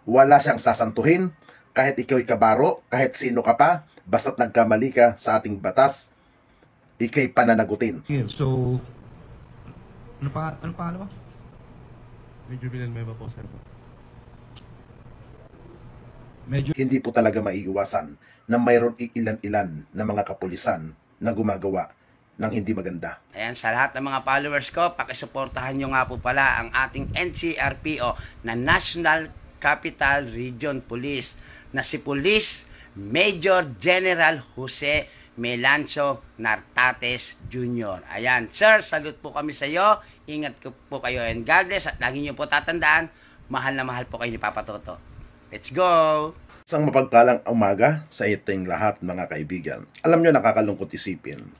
Wala siyang sasantuhin, kahit ikaw'y kabaro, kahit sino ka pa, basta't nagkamali ka sa ating batas, ikaw'y pananagutin. So, ano pangalan mo? Medyo Villanueva po, sir. Hindi po talaga maiiwasan na mayroon ilan-ilan na mga kapulisan na gumagawa ng hindi maganda. Ayan, sa lahat ng mga followers ko, pakisuportahan nyo nga po pala ang ating NCRPO na National Capital Region Police na si Police Major General Jose Melancio Nartates Jr. Ayan, sir, salut po kami sa iyo. Ingat po kayo and God bless. At lagi nyo po tatandaan, mahal na mahal po kayo ni Papa Toto. Let's go! Isang mapagpalang umaga sa iting lahat, mga kaibigan. Alam nyo, nakakalungkot isipin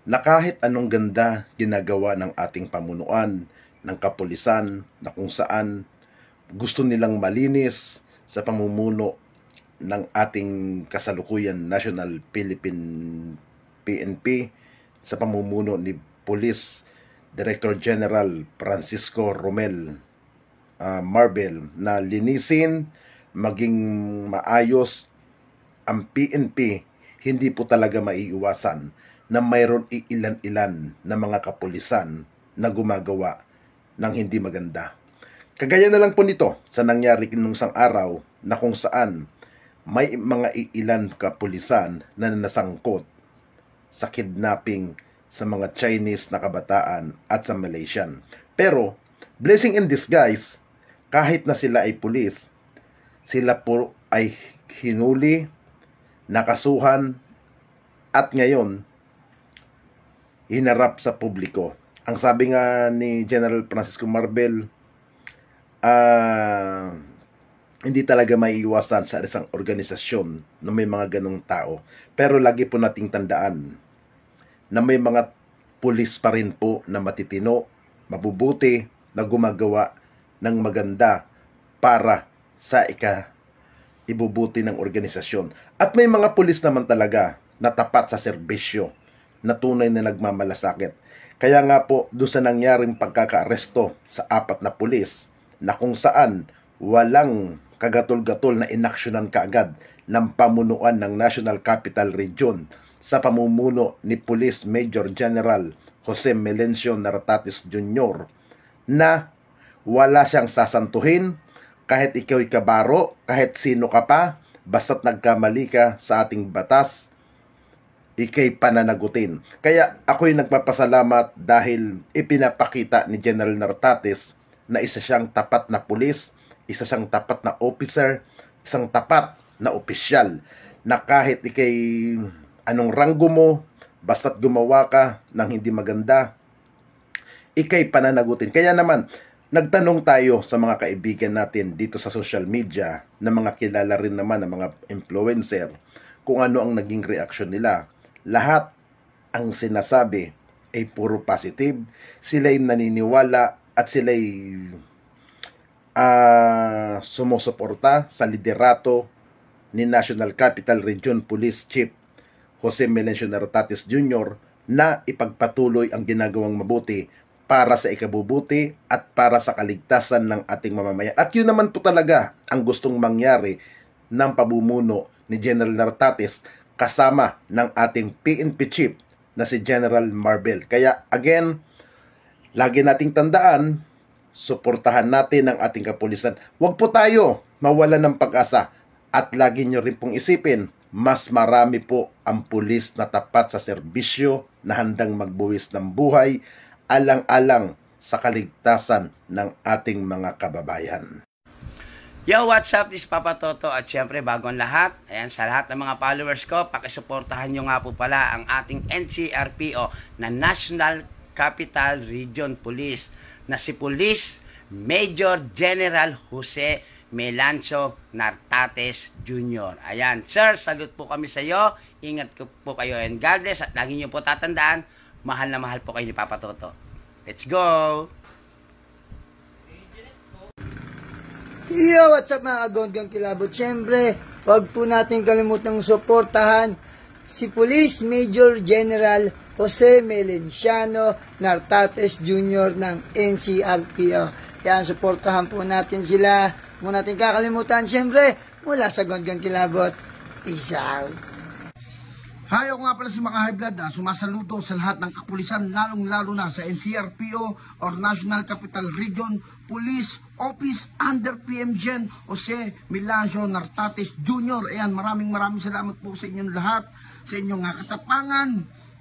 na kahit anong ganda ginagawa ng ating pamunuan, ng kapulisan, na kung saan gusto nilang malinis sa pamumuno ng ating kasalukuyan National Philippine PNP, sa pamumuno ni Police Director General Francisco Romel Marbel, na linisin, maging maayos ang PNP. Hindi po talaga maiiwasan na mayroon ilan-ilan na mga kapulisan na gumagawa ng hindi maganda. Kagaya na lang po nito sa nangyari nung isang araw na kung saan may mga ilan kapulisan na nasangkot sa kidnapping sa mga Chinese na kabataan at sa Malaysian. Pero, blessing in disguise, kahit na sila ay pulis, sila po ay hinuli, nakasuhan, at ngayon, hinarap sa publiko. Ang sabi nga ni General Francisco Marbel, hindi talaga maiiwasan sa isang organisasyon na may mga ganong tao. Pero lagi po nating tandaan na may mga pulis pa rin po na matitino, mabubuti, na gumagawa ng maganda para sa ibubuti ng organisasyon. At may mga pulis naman talaga na tapat sa serbisyo, na tunay na nagmamalasakit. Kaya nga po, doon sa nangyaring pagkakaaresto sa 4 na pulis, na kung saan walang kagatol-gatol na inaksyonan kaagad ng pamunuan ng National Capital Region sa pamumuno ni Police Major General Jose Melancio Nartates Jr. na wala siyang sasantuhin, kahit ikaw'y kabaro, kahit sino ka pa, basta't nagkamali ka sa ating batas, ikaw'y pananagutin. Kaya ako'y nagpapasalamat dahil ipinapakita ni General Nartates na isa siyang tapat na pulis, isa siyang tapat na officer, isang tapat na opisyal, na kahit ikay anong ranggo mo, basta't gumawa ka ng hindi maganda, ikay pananagutin. Kaya naman, nagtanong tayo sa mga kaibigan natin dito sa social media, na mga kilala rin naman ng mga influencer, kung ano ang naging reaksyon nila. Lahat ang sinasabi ay puro positive. Sila'y naniniwala at sila'y sumusuporta sa liderato ni National Capital Region Police Chief Jose Melancio Nartates Jr. na ipagpatuloy ang ginagawang mabuti para sa ikabubuti at para sa kaligtasan ng ating mamamayan. At yun naman po talaga ang gustong mangyari ng pamumuno ni General Nartates kasama ng ating PNP Chief na si General Marbel. Kaya again, lagi nating tandaan, suportahan natin ang ating kapulisan. Huwag po tayo mawalan ng pag-asa. At lagi nyo rin pong isipin, mas marami po ang pulis na tapat sa serbisyo, na handang magbuwis ng buhay, alang-alang sa kaligtasan ng ating mga kababayan. Yo, what's up? This is Papa Toto. At syempre, bago ang lahat, ayan, sa lahat ng mga followers ko, pakisuportahan nyo nga po pala ang ating NCRPO na National Capital Region Police na si Police Major General Jose Melancio Nartates Jr. Ayan, sir, salut po kami sa iyo. Ingat po kayo and God bless. At lagi nyo po tatandaan, mahal na mahal po kayo ni Papa Toto. Let's go! Yo, what's up mga kagonggang kilabot? Siyempre, huwag po natin kalimutang suportahan si Police Major General Jose Melancio Nartates Jr. ng NCRPO. Yan, suportahan po natin sila Huwag natin kakalimutan, syempre, mula sa Gonggang Kilabot. Peace out. Hi, ako nga pala si mga high blood. Sumasaludo sa lahat ng kapulisan, lalong-lalo na sa NCRPO or National Capital Region Police Office under PM Gen Jose Milancio Nartates Jr. Ayan, maraming salamat po sa inyong lahat, sa inyong katapangan,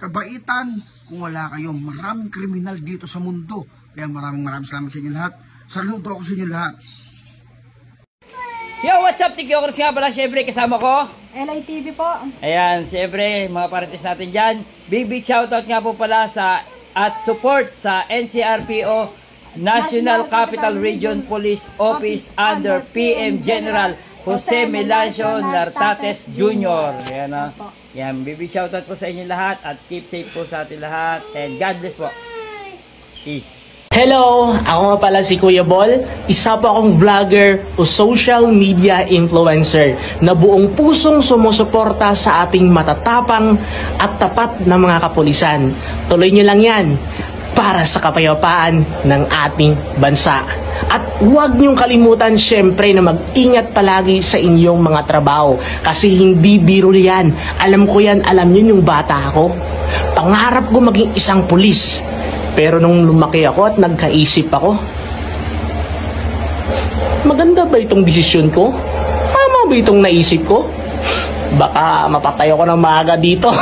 kabaitan. Kung wala kayong maraming kriminal dito sa mundo. Kaya maraming salamat sa inyong lahat. Saludo ako sa inyong lahat. Yo, what's up, Tiki Okras nga pala, syempre kasama ko. LITV po. Ayan, syempre, mga parites natin dyan. Big shoutout nga po pala sa at support sa NCRPO, National Capital Region Police Office under PM General Jose Milancio Nartates Jr. Ayan o. Ayan, big shoutout po sa inyo lahat at keep safe po sa ating lahat. And God bless po. Peace. Hello! Ako nga pala si Kuya Bol, isa po akong vlogger o social media influencer na buong pusong sumusuporta sa ating matatapang at tapat na mga kapulisan. Tuloy nyo lang yan para sa kapayapaan ng ating bansa. At huwag nyong kalimutan syempre na mag-ingat palagi sa inyong mga trabaho kasi hindi biro yan. Alam ko yan, alam nyo yung bata ako. Pangarap ko maging isang pulis. Pero nung lumaki ako at nagkaisip ako, maganda ba itong desisyon ko? Tama ba itong naisip ko? Baka mapatay ako ng maaga dito.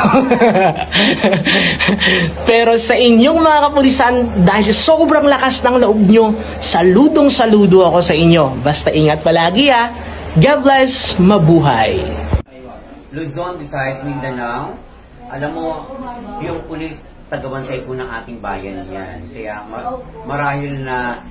Pero sa inyong mga kapulisan, dahil sa sobrang lakas ng loob nyo, saludo ako sa inyo. Basta ingat palagi ha. God bless, mabuhay. Luzon, Visayas, Mindanao. Alam mo, yung pulis, tagabantay po ng ating bayan yan. Kaya marahil na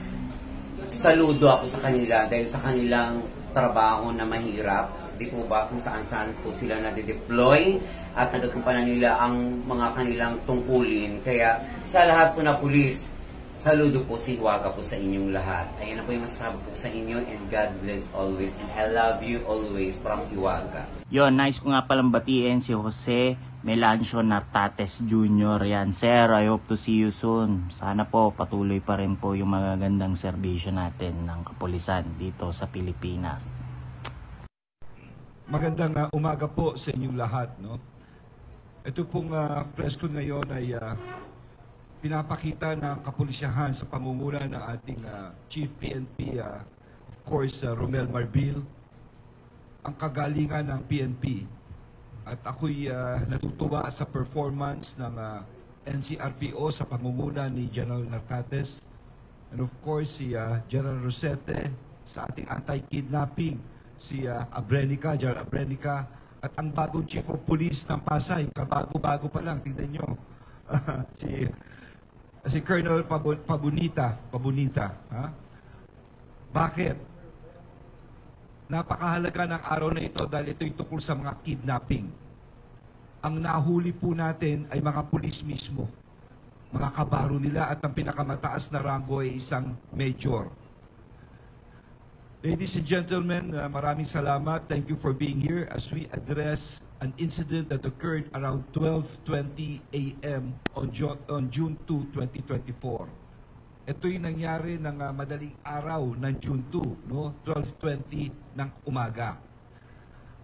saludo ako sa kanila dahil sa kanilang trabaho na mahirap. Di po ba kung saan-saan po sila nade-deploy at nagagampanan nila ang mga kanilang tungkulin. Kaya sa lahat po na pulis, saludo po, si Hiwaga po sa inyong lahat. Ayan na po yung masasabi ko sa inyo, and God bless always and I love you always from Hiwaga. Yon, nice ko nga palang batiin si Jose Milancio Nartates Jr. Yan, sir, I hope to see you soon. Sana po patuloy pa rin po yung magagandang serbisyo natin ng kapulisan dito sa Pilipinas. Magandang umaga po sa inyong lahat, no? Ito pong press ko ngayon ay pinapakita ng kapulisyahan sa pangunguna ng ating Chief PNP, of course, Romel Marbil, ang kagalingan ng PNP. At ako'y natutuwa sa performance ng NCRPO sa pangunguna ni General Nartates. And of course, si General Rosete sa ating anti-kidnapping, si General Abrenica, at ang bagong Chief of Police ng Pasay, kabago-bago pa lang, tingnan nyo, si Colonel Pabunita. Ha? Bakit? Napakahalaga ng araw na ito dahil ito'y tungkol sa mga kidnapping. Ang nahuli po natin ay mga pulis mismo. Mga kabaro nila at ang pinakamataas na rango ay isang major. Ladies and gentlemen, maraming salamat. Thank you for being here as we address an incident that occurred around 12:20 a.m. on June 2, 2024. Ito'y nangyari ng madaling araw ng June 2, no? 12:20 ng umaga.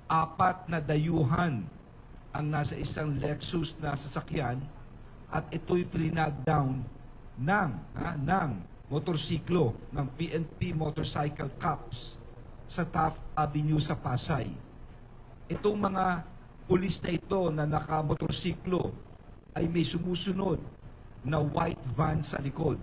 4 na dayuhan ang nasa isang Lexus na sasakyan at ito'y flinag-down ng motorsiklo ng PNP Motorcycle Cops sa Taft Avenue sa Pasay. Itong mga pulis na ito na nakamotorsiklo ay may sumusunod na white van sa likod.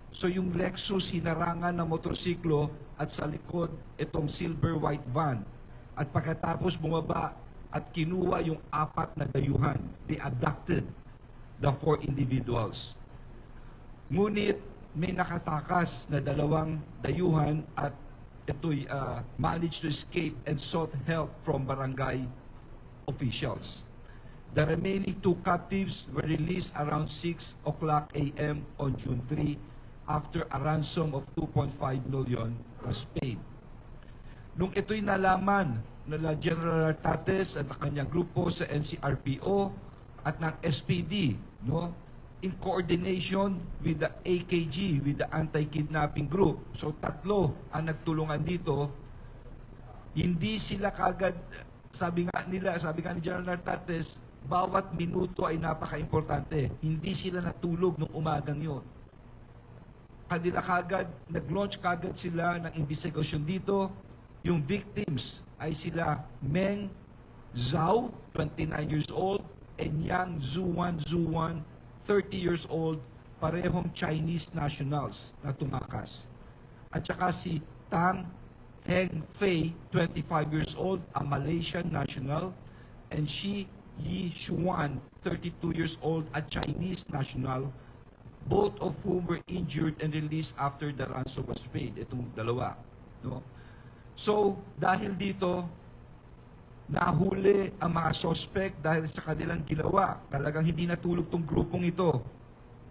So yung Lexus hinarangan ng motorsiklo at sa likod itong silver white van. At pagkatapos bumaba at kinuha yung 4 na dayuhan. They abducted the 4 individuals. Ngunit may nakatakas na 2 dayuhan at ito'y managed to escape and sought help from barangay officials. The remaining 2 captives were released around 6 o'clock a.m. on June 3 after a ransom of 2.5 million was paid. Nung ito'y nalaman nila General Nartates at ang kanyang grupo sa NCRPO at ng SPD, no, in coordination with the AKG, with the anti-kidnapping group. So 3 ang nagtulungan dito. Hindi sila kagad, sabi nga ni General Nartates, bawat minuto ay napaka-importante. Hindi sila natulog nung umagang yon. Kanila kagad, nag-launch kagad sila ng investigasyon dito. Yung victims ay sila Meng Zhao, 29 years old, and Yang Zuwan, 30 years old, parehong Chinese nationals na tumakas. At saka si Tang Heng Fei, 25 years old, a Malaysian national, and Shi Yi Xuan, 32 years old, a Chinese national, both of whom were injured and released after the ransom was paid. Itong dalawa. No? So, dahil dito, nahuli ang mga suspect dahil sa kanilang ginawa. Talagang hindi natulog tong grupong ito.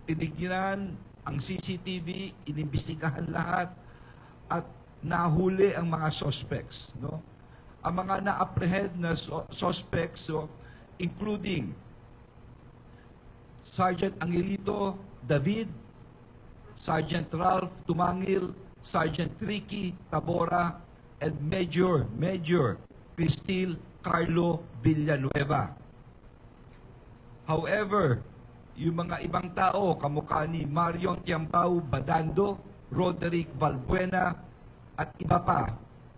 Tinignan ang CCTV, inimbestigahan lahat, at nahuli ang mga suspects. No? Ang mga na-apprehend na suspects, including Sergeant Angelito David, Sergeant Ralph Tumangil, Sergeant Ricky Tabora, and Major Cristil Carlo Villanueva. However, yung mga ibang tao, kamukha ni Marion Tiambao Badando, Roderick Valbuena, at iba pa,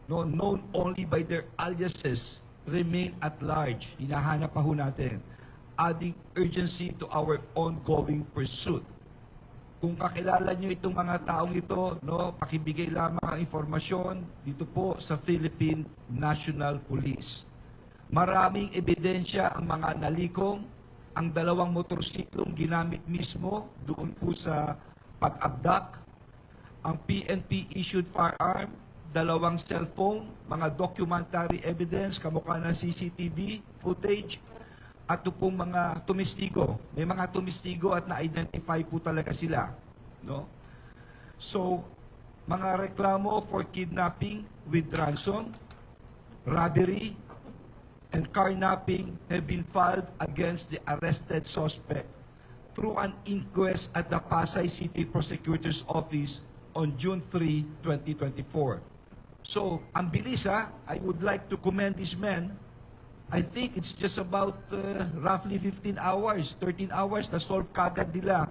no, known only by their aliases, remain at large. Hinahanap pa ho natin, adding urgency to our ongoing pursuit. Kung kakilala nyo itong mga taong ito, no, pakibigay lamang ang informasyon dito po sa Philippine National Police. Maraming ebidensya ang mga nalikong, ang 2 motorsiklong ginamit mismo doon po sa pag-abduct, ang PNP issued firearm, 2 cellphone, mga documentary evidence, kamukha ng CCTV footage, at ito pong mga tumistigo. May mga tumistigo at na-identify po talaga sila. No? So, mga reklamo for kidnapping with ransom, robbery, and carnapping have been filed against the arrested suspect through an inquest at the Pasay City Prosecutor's Office on June 3, 2024. So, ang bilis ha. I would like to commend these men. I think it's just about roughly 15 hours, 13 hours na solve kagad nila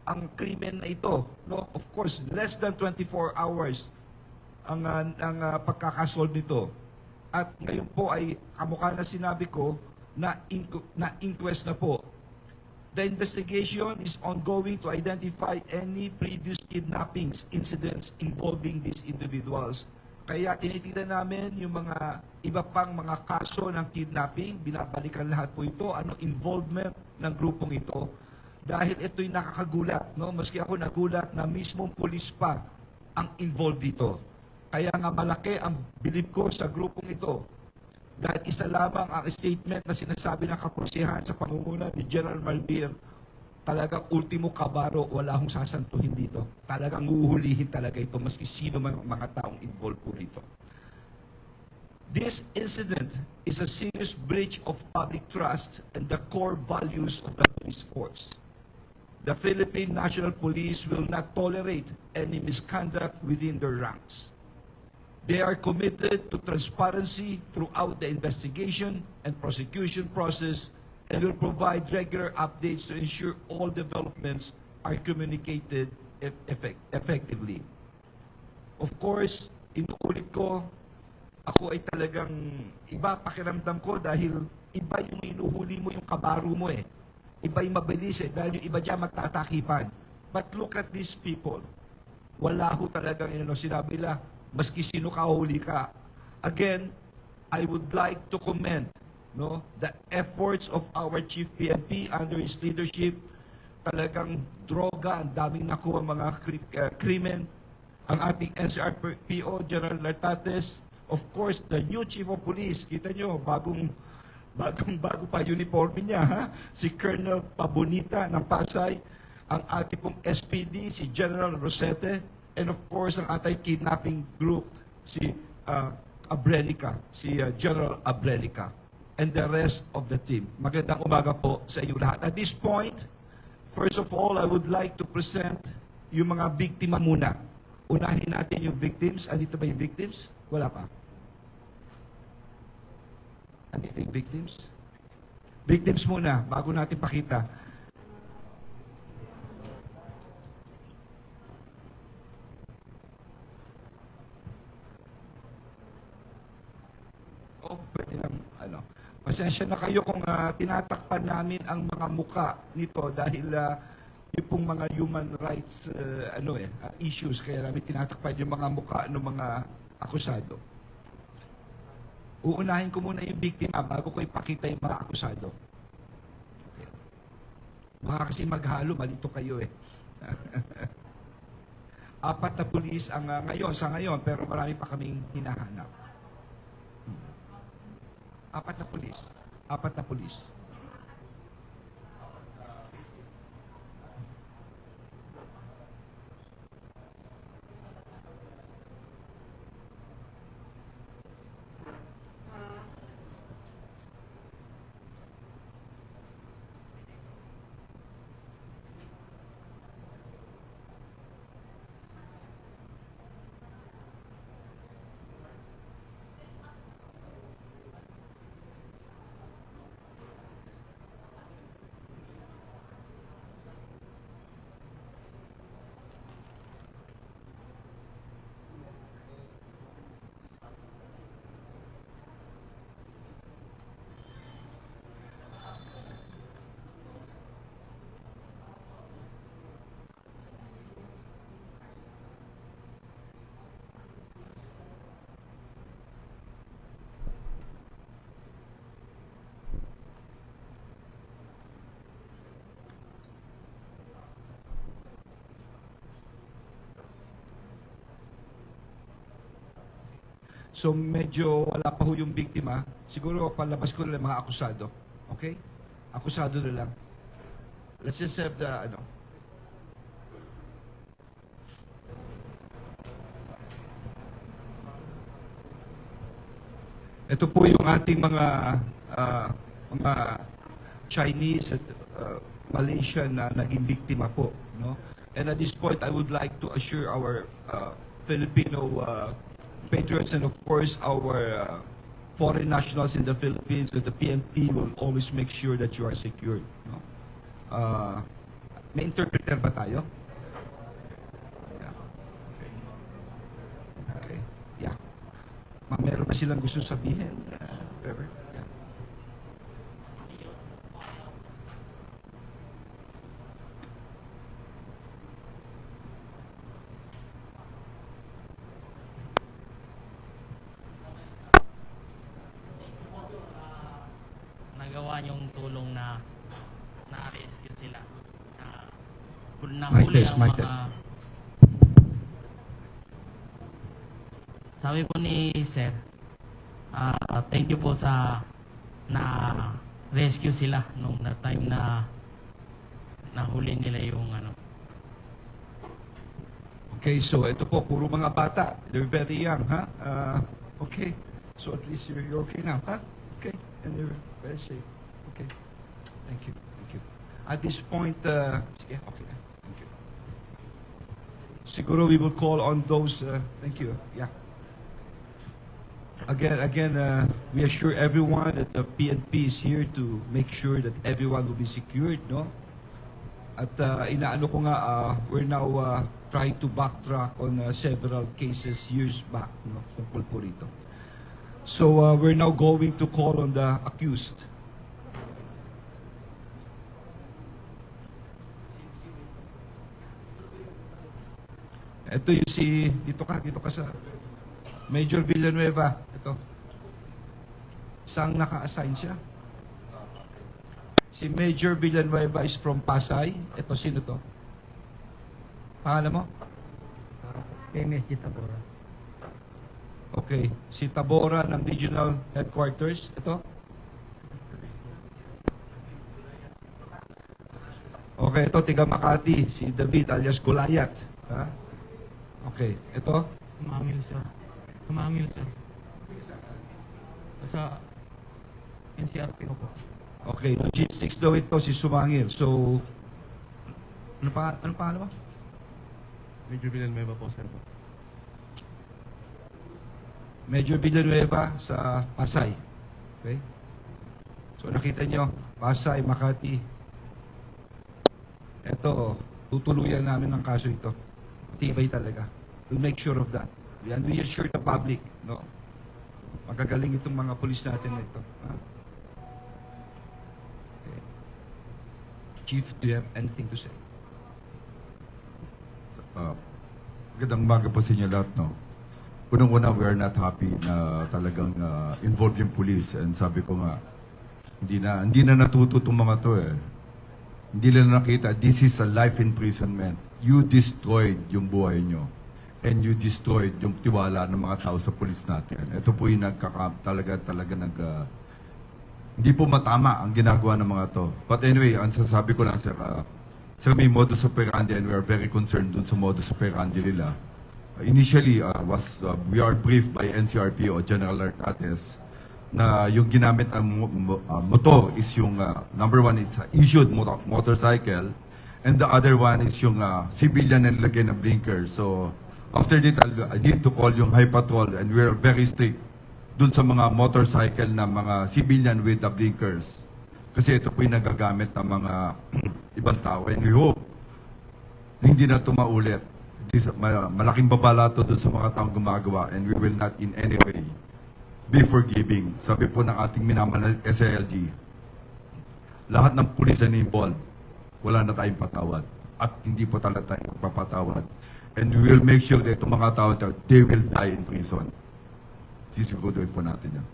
ang krimen na ito. No? Of course, less than 24 hours ang pagkakasolve nito. At ngayon po ay kamukha na sinabi ko na inquest na po. The investigation is ongoing to identify any previous kidnappings incidents involving these individuals. Kaya tinitingnan namin yung mga iba pang mga kaso ng kidnapping, binabalikan lahat po ito, ano involvement ng grupong ito. Dahil ito'y nakakagulat, no? Maski ako nagulat na mismong pulis pa ang involved dito. Kaya nga malaki ang bilib ko sa grupong ito. Dahil isa lamang ang statement na sinasabi ng kapulisan sa pangunguna ni General Malbir, talagang ultimo kabaro, wala akong sasantuhin dito. Talagang uhulihin talaga ito, maski sino man mga taong involved po rito. This incident is a serious breach of public trust and the core values of the police force. The Philippine National Police will not tolerate any misconduct within their ranks. They are committed to transparency throughout the investigation and prosecution process and will provide regular updates to ensure all developments are communicated effectively. Of course, inuulit ko, ako ay talagang iba pakiramdam ko dahil iba yung inuhuli mo yung kabaro mo eh. Iba yung mabilis eh dahil yung iba dyan magtatakipan. But look at these people. Wala ho talagang sinabi nila, maski sino kahuli ka. Again, I would like to commend the efforts of our Chief PNP under his leadership. Talagang droga, ang daming nakuha mga krimen. Ang ating NCRPO, General Nartates, of course, the new Chief of Police, kita nyo, bago pa uniforme niya, ha? Si Colonel Pabonita ng Pasay, ang ating pong SPD, si General Rosete, and of course, ang anti-kidnapping group, si Abrenica, si General Abrenica, and the rest of the team. Magandang umaga po sa inyo lahat. At this point, first of all, I would like to present yung mga biktima muna. Unahin natin yung victims. Andito ba yung victims? Wala pa. Anything, victims? Victims muna, bago natin pakita. Oh, pwede lang, ano. Pasensya na kayo kung tinatakpan namin ang mga muka nito dahil yung pong mga human rights issues, kaya namin tinatakpan yung mga muka ng mga akusado. Uunahin ko muna yung biktima bago ko ipakita yung mga akusado. Okay. Baka kasi maghalo, malito kayo eh. Apat na pulis ang sa ngayon, pero marami pa kaming hinahanap. Apat na pulis. So medyo wala pa ho yung biktima. Siguro palabas ko na lang mga akusado. Okay? Akusado na lang. Let's just have the Ito po yung ating mga Chinese at Malaysian na naging biktima po, no? And at this point, I would like to assure our Filipino patriots and of course our foreign nationals in the Philippines that the PNP will always make sure that you are secured. No? May interpreter ba tayo? Yeah. Okay. Yeah. Meron ba silang gusto sabihin? Whatever. Yeah. Nagawa niyong tulong na na-rescue sila. Mic test. Sabi po ni Sir, thank you po sa na-rescue sila nung time na nahuli nila yung Okay, so ito po, puro mga bata. They're very young, ha? Okay, so at least you're okay now, ha? Okay, and they're very safe. Okay, thank you. At this point, sige, okay, thank you. Siguro we will call on those, thank you, yeah. Again, we assure everyone that the PNP is here to make sure that everyone will be secured, no? At inaano ko nga, we're now trying to backtrack on several cases years back, no? Tungkol po rito. So we're now going to call on the accused. Ito yung dito ka sa Major Villanueva. Ito. Saan naka-assign siya? Si Major Villanueva is from Pasay. Ito, sino to? Pangalan mo? MSG Tabora. Okay. Si Tabora ng Regional Headquarters. Ito. Okay, ito, tiga Makati. Si David alias Gulayat. Ha? Okay. Ito. Tumangil, sir. Sa NCRP ko po. Okay, logistics daw ito si Sumangil. So, ano pangalan mo? Major Villanueva po, sir. Major Villanueva sa Pasay. Okay? So nakita nyo, Pasay, Makati, eto, tutuluyan namin ang kaso ito. Tibay talaga. We'll make sure of that. And we assure the public, no? Magagaling itong mga pulis natin na ito. Okay. Chief, do you have anything to say? Magandang umaga po sa inyo lahat, no? Unang-una, we are not happy na talagang involved yung police. And sabi ko nga, hindi na natuto itong mga to eh. Hindi na nakita, this is a life imprisonment. You destroyed yung buhay nyo. And you destroyed yung tiwala ng mga tao sa police natin. Ito po yung hindi po matama ang ginagawa ng mga to. But anyway, ang sasabi ko lang, sir, may modus operandi and we are very concerned dun sa modus operandi nila. Initially, we are briefed by NCRPO, General Artates, na yung ginamit ang motor is yung, number one, it's issued motorcycle, and the other one is yung civilian na nilagay na blinker. So, after that, I need to call yung high patrol, and we're very strict dun sa mga motorcycle na mga civilian with the blinkers. Kasi ito po yung nagagamit ng mga ibang tao. And we hope na hindi na ito maulit. Malaking babala ito dun sa mga taong gumagawa, and we will not in any way be forgiving. Sabi po ng ating minamahal SILG, lahat ng pulis na involved, wala na tayong patawad. At hindi po talaga tayong papatawad. And we will make sure that itong mga tao, they will die in prison. Sisiguraduhin po natin yan.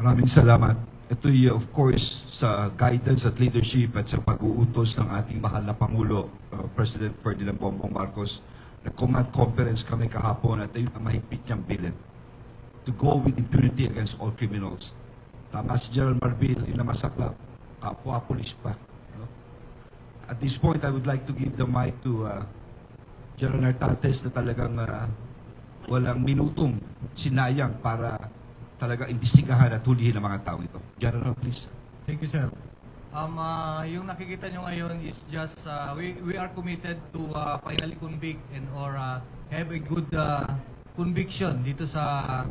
Maraming salamat. Ito'y of course sa guidance at leadership at sa pag-uutos ng ating mahal na Pangulo, President Ferdinand Bongbong Marcos. Nag-command conference kami kahapon at ayun ang mahigpit niyang bilin to go with impunity against all criminals. Tama si General Marbil, yun na masaklap. Kapwa-pulis pa. No? At this point, I would like to give the mic to General Artates na talagang walang minutong sinayang para talaga imbestigahan at hulihin ang mga tao ito. General, please. Thank you, sir. Yung nakikita nyo ngayon is just, we are committed to finally convict and or have a good conviction dito sa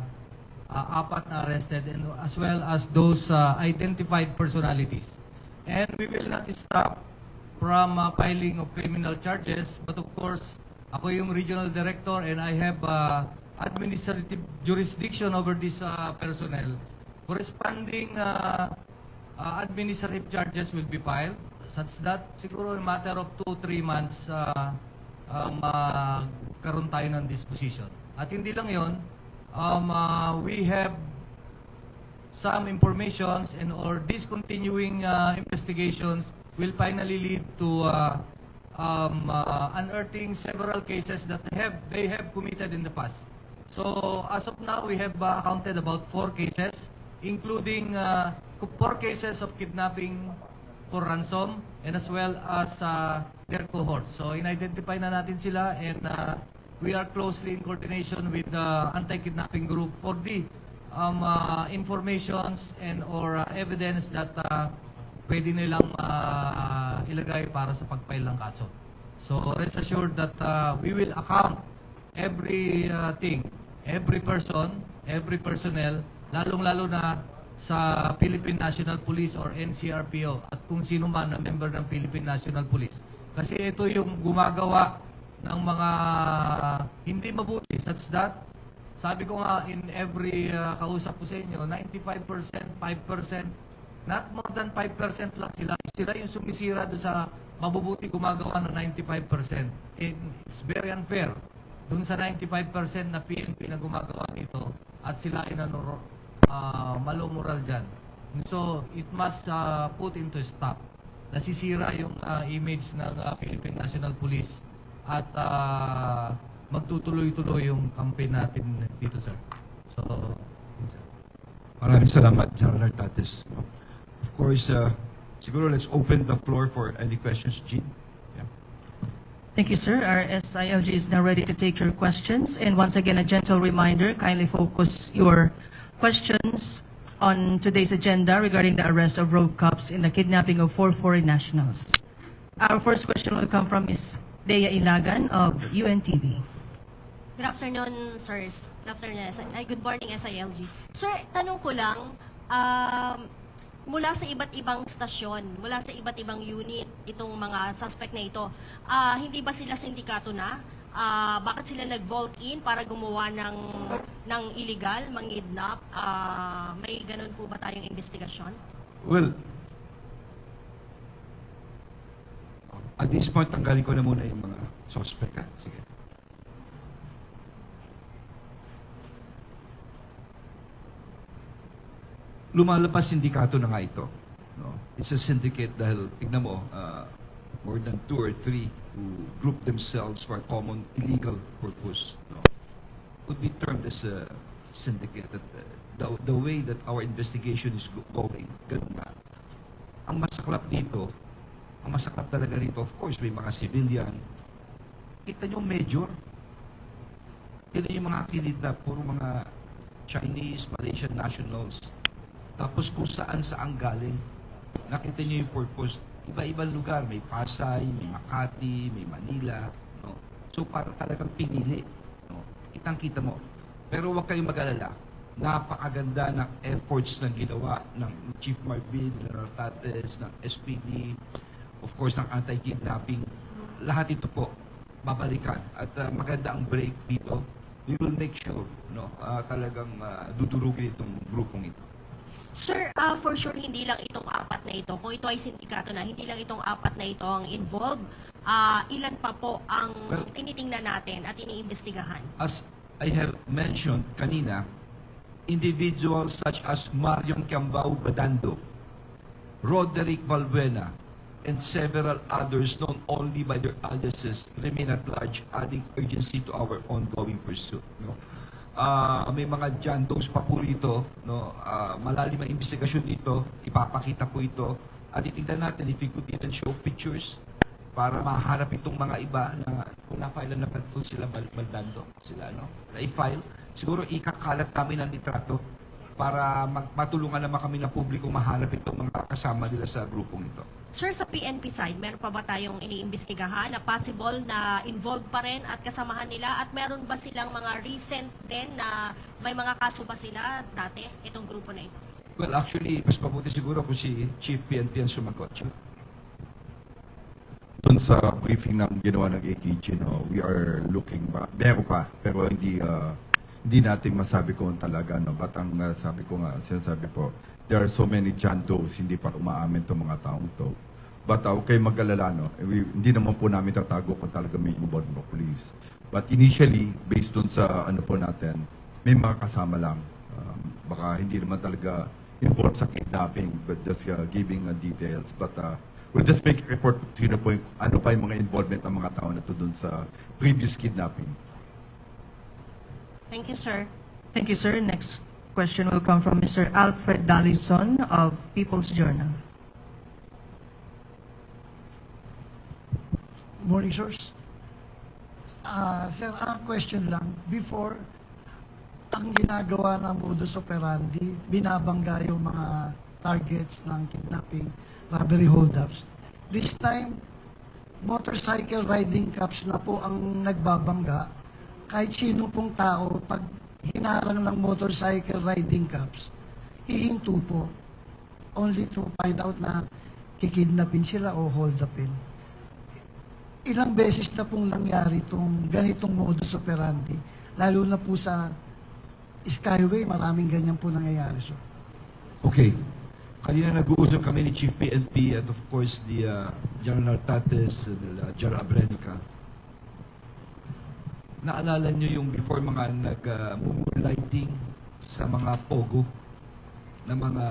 apat na arrested and as well as those identified personalities. And we will not stop from filing of criminal charges, but of course, ako yung regional director and I have administrative jurisdiction over this personnel. Corresponding administrative charges will be filed such that siguro in matter of 2-3 months magkaroon tayo ng disposition. At hindi lang yon, we have some informations and or discontinuing investigations will finally lead to unearthing several cases that they have committed in the past. So as of now, we have counted about 4 cases, including 4 cases of kidnapping for ransom and as well as their cohorts. So in-identify na natin sila and we are closely in coordination with the anti-kidnapping group for the informations and or evidence that pwede nilang ilagay para sa pag-file ng kaso. So rest assured that we will account everything, every person, every personnel, lalong-lalo na sa Philippine National Police or NCRPO at kung sino man na member ng Philippine National Police. Kasi ito yung gumagawa ng mga hindi mabuti such that, sabi ko nga in every kausap ko sa inyo, 95%, 5%, not more than 5% lang sila. Sila yung sumisira doon sa mabubuti gumagawa ng 95%. And it's very unfair doon sa 95% na PNP na gumagawa nito at sila ay malo moral dyan. So, it must put into stop. Nasisira yung image ng Philippine National Police at magtutuloy-tuloy yung campaign natin dito, sir. So, sir. Maraming salamat, General Artates. Of course, siguro let's open the floor for any questions, Jean. Yeah. Thank you, sir. Our SILG is now ready to take your questions. And once again, a gentle reminder, kindly focus your questions on today's agenda regarding the arrest of rogue cops in the kidnapping of 4 foreign nationals. Our first question will come from Ms. Dea Ilagan of UNTV. Good afternoon, sirs. Good afternoon. Good morning, SILG. Sir, tanong ko lang, mula sa iba't ibang stasyon, mula sa iba't ibang unit, itong mga suspect na ito, hindi ba sila sindikato na? Bakit sila nag-vault in para gumawa ng illegal, mangidnap? May ganun po ba tayong investigasyon? Well, at this point, tanggalin ko na muna yung mga suspect. Sige. Lumalabas sindikato na nga ito. No? It's a syndicate dahil, tignan mo, more than 2 or 3 who group themselves for a common illegal purpose. No? Would be termed as a syndicate. That, the way that our investigation is going, ganun nga. Ang masaklap dito, ang masaklap talaga rito, of course, may mga civilian. Kita nyo, major. Kita yung mga kinidnap, puro mga Chinese, Malaysian nationals. Tapos kung saan galing, nakita niyo yung purpose. Iba-ibang lugar, may Pasay, may Makati, may Manila. No? So para talagang pinili. No? Kitang-kita mo. Pero huwag kayong mag-alala. Napakaganda ng efforts na ginawa ng Chief Marvin, ng Nartates, ng SPD, of course ng anti-kidnapping. Lahat ito po, babalikan. At maganda ang break dito. We will make sure talagang dudurugin itong grupong ito. Sir, for sure, hindi lang itong 4 na ito. Kung ito ay sindikato na, hindi lang itong 4 na ito ang involved. Ilan pa po ang tinitingnan natin at iniimbestigahan? As I have mentioned kanina, individuals such as Marion Cambao Badando, Roderick Valbuena, and several others known only by their aliases remain at large, adding urgency to our ongoing pursuit. No? May mga jandos pa po rito, no? Malalim ang investigasyon dito, ipapakita po ito, at itignan natin if we could even show pictures para mahanap itong mga iba na kung na-file na po sila Baldando, sila, no? Na-file, siguro ikakalat kami ng litrato para matulungan naman kami ng publiko mahanap itong mga kasama nila sa grupong ito. Sir, sa PNP side, meron pa ba tayong iniimbestigahan na possible na involved pa rin at kasamahan nila? At meron ba silang mga recent din na may mga kaso ba sila dati, itong grupo na ito? Well, actually, mas mabuti siguro kung si Chief PNP ang sumagot. Doon sa briefing na ginawa ng AKG, we are looking back. Meron pa, pero hindi natin masabi kung talaga. But ang sinasabi po, there are so many jandos, hindi pa umaamin itong mga taong to. But huwag kayong mag-alala, hindi naman po namin tatago kung talaga may involved ng police. But initially, based dun sa po natin, may mga kasama lang. Baka hindi naman talaga involved sa kidnapping, but just giving details. But we'll just make a report sino po ano pa yung mga involvement ng mga tao na to dun sa previous kidnapping. Thank you, sir. Thank you, sir. Next question will come from Mr. Alfred Dallison of People's Journal. Morning, sirs. Sir, question lang. Before, ang ginagawa ng modus operandi, binabangga yung mga targets ng kidnapping, robbery holdups. This time, motorcycle riding cops na po ang nagbabangga. Kahit sino pong tao, pag hinarang ng motorcycle riding cops, hihinto po. Only to find out na kikidnapin sila o hold upin. Ilang beses na pong nangyari itong ganitong modus operandi. Lalo na po sa Skyway, maraming ganyan po nangyayari, sir. Okay. Kanina nag-uusap kami ni Chief PNP at of course the General Nartates, General Abrenica. Naalala nyo yung before mga nag-moonlighting sa mga pogo na mga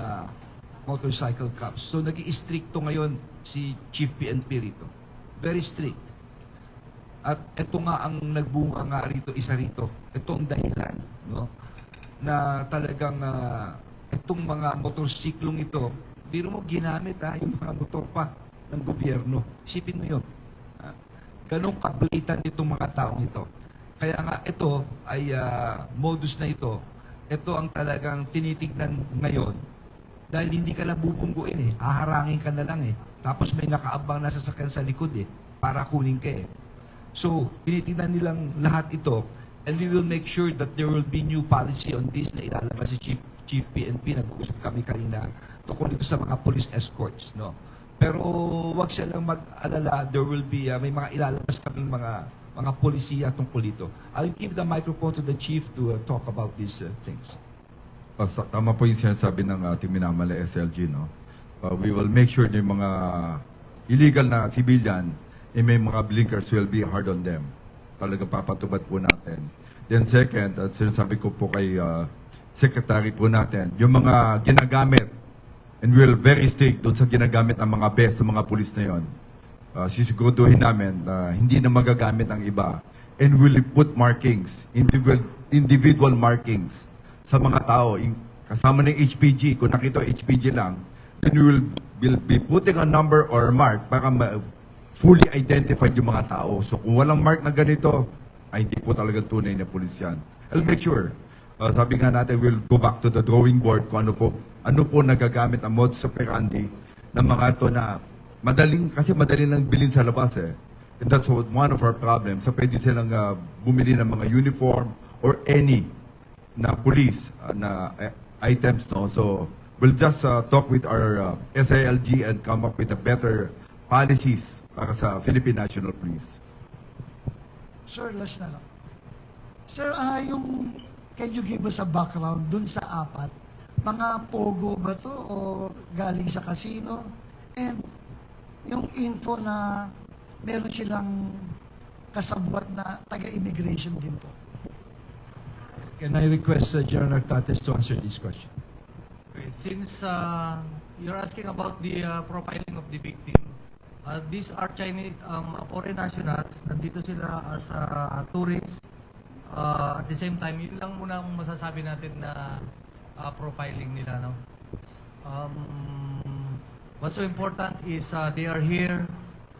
motorcycle cops. So nag-i-stricto ngayon si Chief PNP rito. Very strict. At ito nga ang nagbunga nga rito, isa rito. Ito ang dahilan, no? Na talagang itong mga motorsiklong ito, biro mo ginamit yung mga motor pa ng gobyerno. Isipin mo yun. Ganong kablitan itong mga taong ito. Kaya nga ito ay modus na ito ang talagang tinitignan ngayon dahil hindi ka lang bubungguin haharangin ka na lang tapos may nakaabang na sasakyan sa likod para kunin ka So, tinitignan nilang lahat ito and we will make sure that there will be new policy on this na ilalabas si Chief Chief PNP, nag-uusap kami kanina tungkol dito sa mga police escorts, no? Pero wag siya lang mag-alala, there will be, may mga ilalabas kaming mga polisiya tungkol dito. I'll give the microphone to the Chief to talk about these things. Tama po yung sinasabi ng ating minamahal na SLG, no? We will make sure na yung mga illegal na civilian, may mga blinkers will be hard on them. Talagang papatubad po natin. Then second, at sinasabi ko po kay Secretary po natin, yung mga ginagamit, and we will very strict doon sa ginagamit ng mga best ng mga pulis na yon. Sisiguruduhin namin na hindi na magagamit ang iba. And we will put markings, individual markings sa mga tao. Kasama ng HPG, kung nakita HPG lang, then we will be putting a number or a mark para fully identified yung mga tao. So kung walang mark na ganito, ay hindi po talagang tunay na pulis yan. I'll make sure. Sabi nga natin, we'll go back to the drawing board kung ano po nagagamit ang modus operandi ng mga ito na madaling lang bilhin sa labas eh. And that's one of our problems. So pwede silang bumili ng mga uniform or any na police na items, no? So we'll just talk with our SILG and come up with a better policies para sa Philippine National Police. Sir, last na lang. Sir, can you give us a background dun sa apat? Mga pogo ba to o galing sa casino? And yung info na meron silang kasabwat na taga-immigration din po. Can I request General Tates to answer this question? Okay, since you're asking about the profiling of the victim, these are Chinese, foreign nationals, nandito sila as tourists. At the same time, yun lang muna ang masasabi natin na profiling nila. No? What's so important is they are here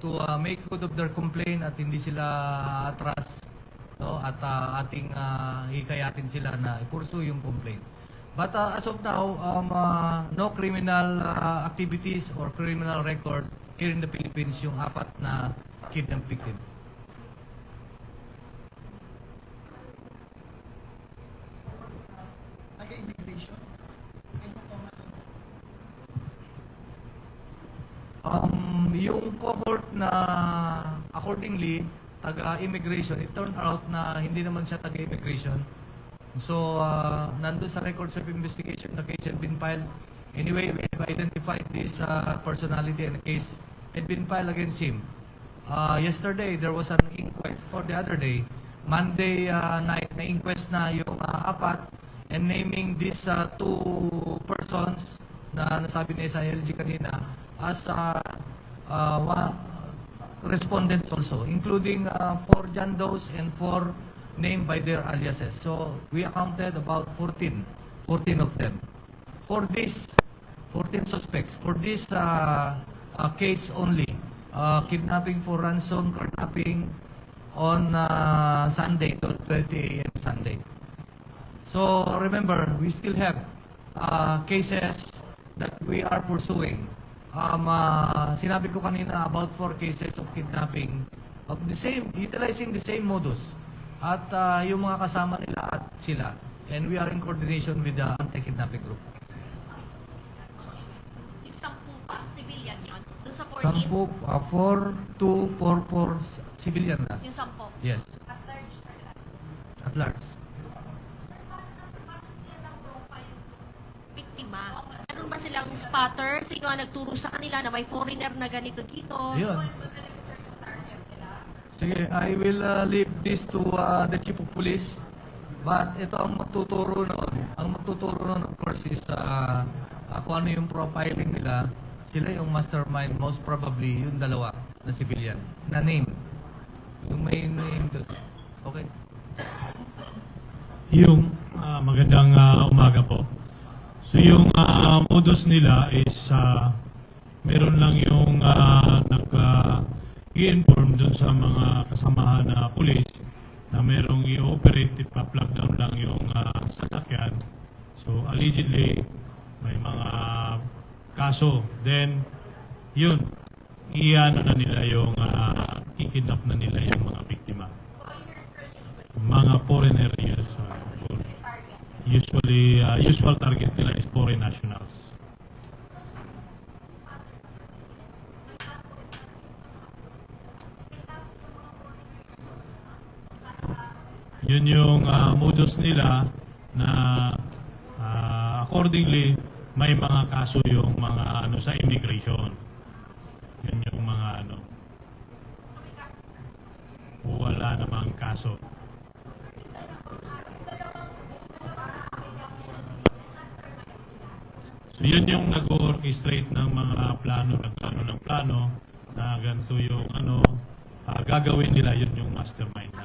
to make good of their complaint at hindi sila atras, no? At ating hikayatin sila na i-pursue yung complaint. But as of now, no criminal activities or criminal record here in the Philippines yung apat na kidnap victim. Taga-immigration? Yung cohort na accordingly taga-immigration, it turned out na hindi naman siya taga-immigration. So, nandun sa records of investigation, the case had been filed. Anyway, we have identified this personality and the case had been filed against him. Yesterday, there was an inquest, or the other day, Monday night, na inquest na yung apat, and naming these two persons na nasabi ni SILG kanina as respondents also, including 4 John Does and 4 named by their aliases. So we accounted about 14 of them. For this 14 suspects, for this case only, kidnapping for ransom, kidnapping on Sunday, 12:20 a.m. Sunday. So remember, we still have cases that we are pursuing. Sinabi ko kanina about 4 cases of kidnapping of the same, utilizing the same modus at yung mga kasama nila at sila, and we are in coordination with the anti-kidnapping group. Sampu pa, civilian yun? Doon sa 14? Sampu, 4 civilian na. Yung 10? Yes. At large. Biktima. Meron ba silang spotter? Sino ang nagturo sa kanila na may foreigner na ganito dito? Yun. Sige, I will leave this to the Chief of Police. But ito ang magtuturo noon. Ang magtuturo noon, of course, is kung ano yung profiling nila. Sila yung mastermind, most probably, yung dalawa na civilian, na name. Yung may name doon. Okay? Yung magandang umaga po. So yung modus nila is meron lang yung i-inform dun sa mga kasamahan na police na merong i-operate, ipa-plug down lang yung sasakyan. So allegedly may mga kaso. Then yun, iano na nila yung i-kidnap na nila yung mga biktima. Mga foreigner, yes. usual target nila is foreign nationals. Yun yung modus nila na accordingly may mga kaso yung mga sa immigration. Yun yung mga wala namang kaso. So yun yung nag-orchestrate ng mga plano na ganito yung gagawin nila, yun yung mastermind.